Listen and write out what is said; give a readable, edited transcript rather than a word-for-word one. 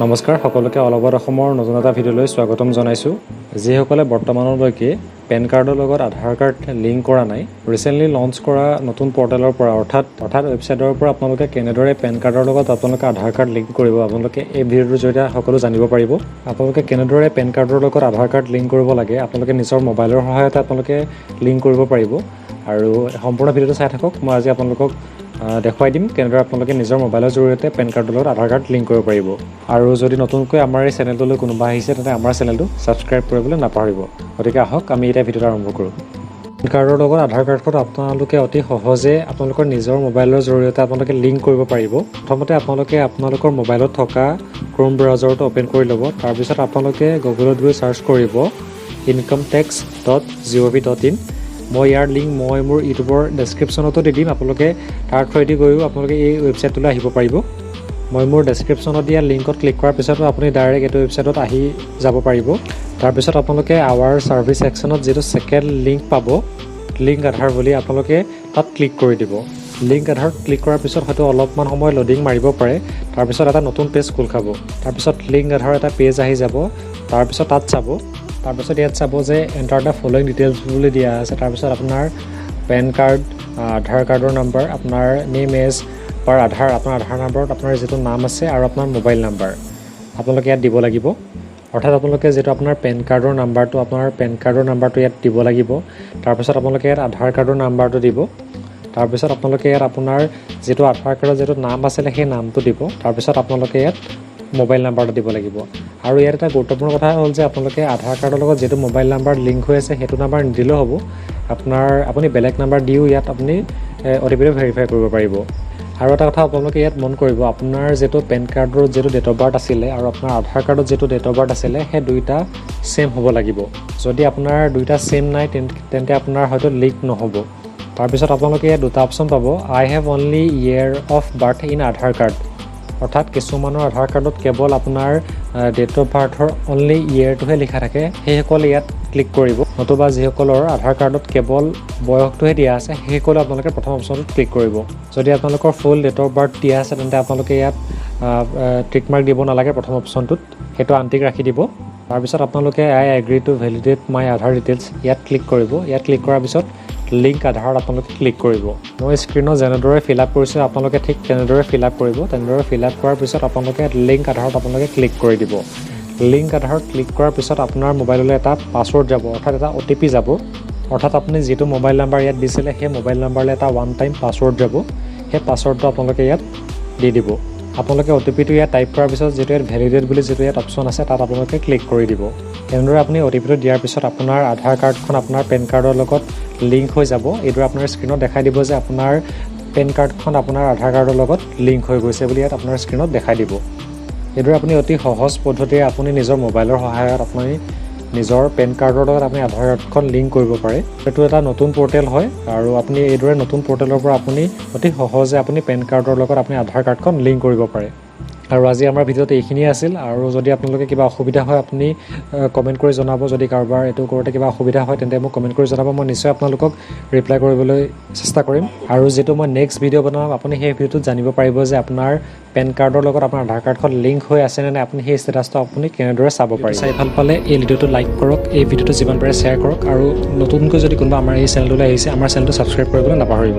নমস্কাৰ সকলোকে অলপত অসমৰ নতুন এটা ভিডিঅ'লৈ স্বাগতম জনাইছোঁ। যিসকলে বৰ্তমানলৈকে পেন কাৰ্ডৰ লগত আধাৰ কাৰ্ড লিংক কৰা নাই, ৰিচেণ্টলি লঞ্চ কৰা নতুন পৰ্টেলৰ পৰা অৰ্থাৎ ৱেবছাইটৰ পৰা আপোনালোকে কেনেদৰে পেন কাৰ্ডৰ লগত আপোনালোকে আধাৰ কাৰ্ড লিংক কৰিব, আপোনালোকে এই ভিডিঅ'টোৰ জৰিয়তে সকলো জানিব পাৰিব। আপোনালোকে কেনেদৰে পেন কাৰ্ডৰ লগত আধাৰ কাৰ্ড লিংক কৰিব লাগে, আপোনালোকে নিজৰ মোবাইলৰ সহায়তে আপোনালোকে লিংক কৰিব পাৰিব। আৰু সম্পূৰ্ণ ভিডিঅ'টো চাই থাকক। মই আজি আপোনালোকক দেখুৱাই দিম কেনেদৰে আপোনালোকে নিজৰ মোবাইলৰ জৰিয়তে পেন কাৰ্ডৰ লগত আধাৰ কাৰ্ড লিংক কৰিব পাৰিব। আৰু যদি নতুনকৈ আমাৰ এই চেনেলটোলৈ কোনোবা আহিছে তেন্তে আমাৰ চেনেলটো ছাবস্ক্ৰাইব কৰিবলৈ নাপাহৰিব। গতিকে আহক আমি এতিয়া ভিডিঅ'টো আৰম্ভ কৰোঁ। পেন কাৰ্ডৰ লগত আধাৰ কাৰ্ডখন আপোনালোকে অতি সহজে আপোনালোকৰ নিজৰ মোবাইলৰ জৰিয়তে আপোনালোকে লিংক কৰিব পাৰিব। প্ৰথমতে আপোনালোকে আপোনালোকৰ মোবাইলত থকা ক্ৰোম ব্ৰাউজাৰটো অ'পেন কৰি ল'ব। তাৰপিছত আপোনালোকে গুগলত গৈ চাৰ্চ কৰিব incometax.gov.in। মই ইয়াৰ লিংক মই মোৰ ইউটিউবৰ ডেছক্ৰিপশ্যনতো দি দিম। আপোনালোকে তাৰ থ্ৰুৱেদি গৈও আপোনালোকে এই ৱেবছাইটটোলৈ আহিব পাৰিব। মই মোৰ ডেছক্ৰিপশ্যনত দিয়া লিংকত ক্লিক কৰাৰ পিছতো আপুনি ডাইৰেক্ট এইটো ৱেবছাইটত আহি যাব পাৰিব। তাৰপিছত আপোনালোকে আৱাৰ ছাৰ্ভিচ ছেকশ্যনত যিটো ছেকেণ্ড লিংক পাব, লিংক আধাৰ বুলি, আপোনালোকে তাত ক্লিক কৰি দিব। লিংক আধাৰত ক্লিক কৰাৰ পিছত হয়তো অলপমান সময় ল'ডিং মাৰিব পাৰে। তাৰপিছত এটা নতুন পেজ খোল খাব। তাৰপিছত লিংক আধাৰ এটা পেজ আহি যাব। তাৰপিছত তাত চাব। তাৰপিছত ইয়াত চাব যে এণ্টাৰ দ্য ফলোইং ডিটেইলছ বুলি দিয়া আছে। তাৰপিছত আপোনাৰ পেন কাৰ্ড, আধাৰ কাৰ্ডৰ নাম্বাৰ, আপোনাৰ নেম এজ পাৰ আধাৰ, আপোনাৰ আধাৰ নাম্বাৰত আপোনাৰ যিটো নাম আছে আৰু আপোনাৰ মোবাইল নাম্বাৰ আপোনালোকে ইয়াত দিব লাগিব। অৰ্থাৎ আপোনালোকে যিটো আপোনাৰ পেন কাৰ্ডৰ নাম্বাৰটো, আপোনাৰ পেন কাৰ্ডৰ নাম্বাৰটো ইয়াত দিব লাগিব। তাৰপিছত আপোনালোকে ইয়াত আধাৰ কাৰ্ডৰ নাম্বাৰটো দিব। তাৰপিছত আপোনালোকে ইয়াত আপোনাৰ যিটো আধাৰ কাৰ্ডৰ যিটো নাম আছিলে সেই নামটো দিব। তাৰপিছত আপোনালোকে ইয়াত মোবাইল নাম্বাৰটো দিব লাগিব। আৰু ইয়াত এটা গুৰুত্বপূৰ্ণ কথা হ'ল যে আপোনালোকে আধাৰ কাৰ্ডৰ লগত যিটো মোবাইল নাম্বাৰ লিংক হৈ আছে সেইটো নাম্বাৰ নিদিলেও হ'ব। আপুনি বেলেগ নাম্বাৰ দিও ইয়াত আপুনি OTPটো ভেৰিফাই কৰিব পাৰিব। আৰু এটা কথা আপোনালোকে ইয়াত মন কৰিব, আপোনাৰ যিটো পেন কাৰ্ডৰ যিটো ডেট অফ বাৰ্থ আছিলে আৰু আপোনাৰ আধাৰ কাৰ্ডত যিটো ডেট অফ বাৰ্থ আছিলে সেই দুইটা ছেম হ'ব লাগিব। যদি আপোনাৰ দুইটা ছেম নাই তেন্তে আপোনাৰ হয়তো লিংক নহ'ব। তাৰপিছত আপোনালোকে ইয়াত দুটা অপশ্যন পাব, I have only year of birth in Aadhaar card. অৰ্থাৎ কিছুমানৰ আধাৰ কাৰ্ডত কেৱল আপোনাৰ ডেট অফ বাৰ্থৰ অনলি ইয়েৰটোহে লিখা থাকে, সেইসকলে ইয়াত ক্লিক কৰিব। নতুবা যিসকলৰ আধাৰ কাৰ্ডত কেৱল বয়সটোহে দিয়া আছে সেইসকলে আপোনালোকে প্ৰথম অপশ্যনটোত ক্লিক কৰিব। যদি আপোনালোকৰ ফুল ডেট অফ বাৰ্থ দিয়া আছে তেন্তে আপোনালোকে ইয়াত টিক মাৰ্ক দিব নালাগে প্ৰথম অপশ্যনটোত, সেইটো আনটিক ৰাখি দিব। তাৰপিছত আপোনালোকে I agree to validate my Aadhaar details ইয়াত ক্লিক কৰিব। ইয়াত ক্লিক কৰাৰ পিছত লিংক আধাৰত আপোনালোকে ক্লিক কৰিব। মই স্ক্ৰীণত যেনেদৰে ফিল আপ কৰিছোঁ আপোনালোকে ঠিক তেনেদৰে ফিল আপ কৰিব। তেনেদৰে ফিল আপ কৰাৰ পিছত আপোনালোকে লিংক আধাৰত আপোনালোকে ক্লিক কৰি দিব। লিংক আধাৰত ক্লিক কৰাৰ পিছত আপোনাৰ মোবাইললৈ এটা পাছৱৰ্ড যাব, অৰ্থাৎ এটা OTP যাব। অৰ্থাৎ আপুনি যিটো মোবাইল নাম্বাৰ ইয়াত দিছিলে সেই মোবাইল নাম্বাৰলৈ এটা ওৱান টাইম পাছৱৰ্ড যাব। সেই পাছৱৰ্ডটো আপোনালোকে ইয়াত দি দিব। আপোনালোকে OTPটো ইয়াত টাইপ কৰাৰ পিছত যিটো ইয়াত ভেলিডেট বুলি যিটো ইয়াত অপশ্যন আছে তাত আপোনালোকে ক্লিক কৰি দিব। এনেদৰে আপুনি OTPটো দিয়াৰ পিছত আপোনাৰ আধাৰ কাৰ্ডখন আপোনাৰ পেন কাৰ্ডৰ লগত লিংক হৈ যাব। এইদৰে আপোনাৰ স্ক্ৰীণত দেখাই দিব যে আপোনাৰ পেন কাৰ্ডখন আপোনাৰ আধাৰ কাৰ্ডৰ লগত লিংক হৈ গৈছে বুলি ইয়াত আপোনাৰ স্ক্ৰীণত দেখাই দিব। এইদৰে আপুনি অতি সহজ পদ্ধতিৰে আপুনি নিজৰ মোবাইলৰ সহায়ত আপুনি নিজৰ পেন কাৰ্ডৰ লগত আপুনি আধাৰ কাৰ্ডখন লিংক কৰিব পাৰে। এইটো এটা নতুন পৰ্টেল হয় আৰু আপুনি এইদৰে নতুন পৰ্টেলৰ পৰা আপুনি অতি সহজে আপুনি পেন কাৰ্ডৰ লগত আপুনি আধাৰ কাৰ্ডখন লিংক কৰিব পাৰে। আৰু আজি আমাৰ ভিডিঅ'ত এইখিনিয়ে আছিল। আৰু যদি আপোনালোকে কিবা অসুবিধা হয় আপুনি কমেণ্ট কৰি জনাব। যদি কাৰোবাৰ এইটো কৰোঁতে কিবা অসুবিধা হয় তেন্তে মোক কমেণ্ট কৰি জনাব। মই নিশ্চয় আপোনালোকক ৰিপ্লাই কৰিবলৈ চেষ্টা কৰিম। আৰু যিটো মই নেক্সট ভিডিঅ' বনাম আপুনি সেই ভিডিঅ'টোত জানিব পাৰিব যে আপোনাৰ পেন কাৰ্ডৰ লগত আপোনাৰ আধাৰ কাৰ্ডখন লিংক হৈ আছে নে নাই, আপুনি সেই ষ্টেটাছটো আপুনি কেনেদৰে চাব পাৰে। চাই ভাল পালে এই ভিডিঅ'টো লাইক কৰক, এই ভিডিঅ'টো যিমান পাৰে শ্বেয়াৰ কৰক। আৰু নতুনকৈ যদি কোনোবা আমাৰ এই চেনেলটোলৈ আহিছে আমাৰ চেনেলটো ছাবস্ক্ৰাইব কৰিবলৈ নাপাহৰিব।